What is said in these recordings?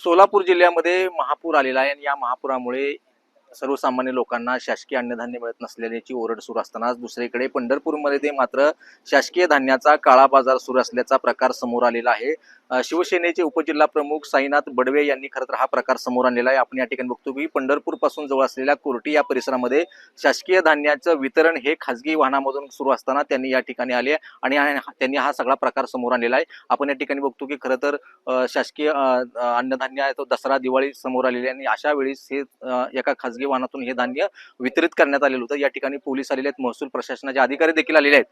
सोलापूर जिल्ह्यामध्ये महापूर आलेला आहे आणि या महापुरामुळे सर्वसामान्य लोकांना शासकीय अन्नधान्य मिळत नसल्याची ओरड सुरू असतानाच दुसरीकडे पंढरपूरमध्ये मात्र शासकीय धान्याचा काळा बाजार सुरू असल्याचा प्रकार समोर आलेला आहे। शिवसेनेचे उपजिल्हा प्रमुख साईनाथ बडवे यांनी खरं तर हा प्रकार समोर आणलेला आहे। आपण या ठिकाणी बघतो की पंढरपूर पासून जवळ असलेल्या कोर्टी या परिसरामध्ये शासकीय धान्याचं वितरण हे खासगी वाहनामधून सुरू असताना त्यांनी या ठिकाणी आले आणि त्यांनी हा सगळा प्रकार समोर आणलेला आहे। आपण या ठिकाणी बघतो की खरं तर शासकीय अन्नधान्य आहे तो दसरा दिवाळी समोर आलेली आहे आणि अशा वेळेस हे एका खासगी वाहनातून हे धान्य वितरित करण्यात आलेलं होतं। या ठिकाणी पोलीस आलेले आहेत, महसूल प्रशासनाचे अधिकारी देखील आलेले आहेत।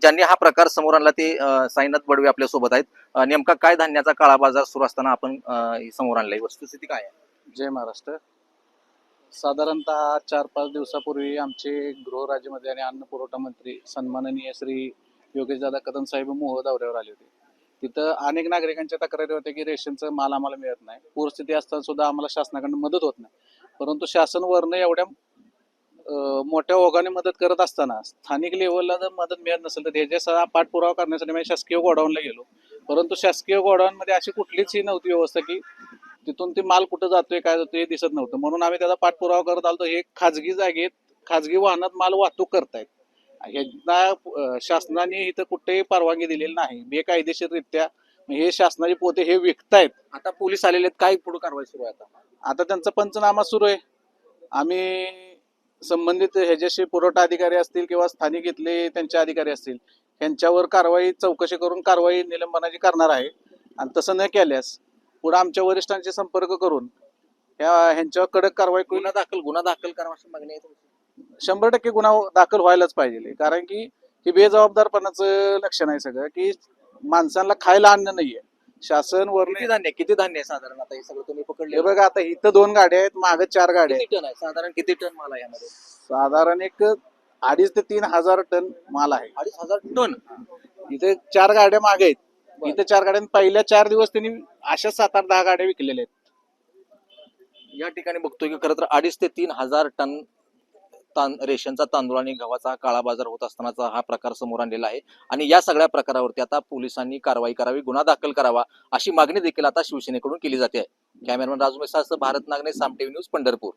ज्यांनी हा प्रकार समोर आणला ते साईनाथ बडवे आपल्या सोबत आहेत। नेमका काय धान्याचा काळा बाजार सुरू असताना आपण समोर आणलाय, वस्तुस्थिती काय आहे? जय महाराष्ट्र। साधारणतः 4-5 दिवसापूर्वी आमचे गृहराज्यमंत्री आणि अन्न पुरवठा मंत्री सन्माननीय श्री योगेशदादा कदम साहेब मोहोळ दौऱ्यावर आले होते। तिथं अनेक नागरिकांच्या तक्रारी होत्या की रेशनचं माल आम्हाला मिळत नाही, पूरस्थिती असताना सुद्धा आम्हाला शासनाकडून मदत होत नाही। परंतु शासन वरनं एवढ्या मोठ्या ओघाने मदत करत असताना स्थानिक लेवलला जर मदत मिळत नसेल तर त्याचा पाठपुरावा करण्यासाठी मी शासकीय गोडाऊनला गेलो। परंतु शासकीय गोडाऊनमध्ये अशी कुठलीच नव्हती व्यवस्था की तिथून ते माल कुठं जातोय काय जातोय हे दिसत नव्हतं। म्हणून आम्ही त्याचा पाठपुरावा करत आलो। हे खाजगी जागेत खाजगी वाहनात माल वाहतूक करतायत, ह्यांना शासनाने इथं कुठेही परवानगी दिलेली नाही। बेकायदेशीररित्या हे शासनाचे पोते हे विकतायत। आता पोलीस आलेले आहेत, काय पुढे कारवाई सुरू आहे? आता त्यांचा पंचनामा सुरू आहे। आम्ही संबंधित ह्याच्याशी पुरवठा अधिकारी असतील किंवा स्थानिक इथले त्यांचे अधिकारी असतील यांच्यावर कारवाई चौकशी करून कारवाई निलंबनाची करणार आहे आणि तसं न केल्यास पुढे आमच्या वरिष्ठांशी संपर्क करून ह्यांच्यावर कडक कारवाई गुन्हा दाखल करा अशी मागणी आहे। 100% गुन्हा दाखल व्हायलाच पाहिजे, कारण की हे बेजबाबदारपणाचं लक्षण आहे सगळं की माणसांना खायला अन्न नाहीये। शासन वर किती धान्य आहे साधारण आता हे सगळं तुम्ही पकडले? बघा आता इथं 2 गाड्या आहेत, मागे 4 गाड्या आहेत। किती टन आहे साधारण, किती टन माल आहे यामध्ये? साधारण एक 2,500 ते 3,000 टन माल आहे। 2,500 टन? इथे 4 गाड्या मागे आहेत। इथे 4 गाड्या पहिल्या 4 दिवस त्यांनी अशा 7-8-10 गाड्या विकलेल्या आहेत। या ठिकाणी बघतोय की खरं तर 2,500 ते 3,000 टन रेशनचा तांदूळ आणि गव्हाचा काळा बाजार होत असतानाचा हा प्रकार समोर आणलेला आहे आणि या सगळ्या प्रकारावरती आता पोलिसांनी कारवाई करावी, गुन्हा दाखल करावा अशी मागणी देखील आता शिवसेनेकडून केली जाते आहे। कॅमेरामन राजू मेसासह भारत नागने, साम टीव्ही न्यूज, पंढरपूर।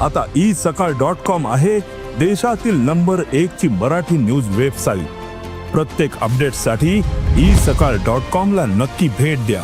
आता isakal.com आहे देशातील नंबर 1 ची मराठी न्यूज वेबसाईट। प्रत्येक अपडेटसाठी isakal.com ला नक्की भेट द्या।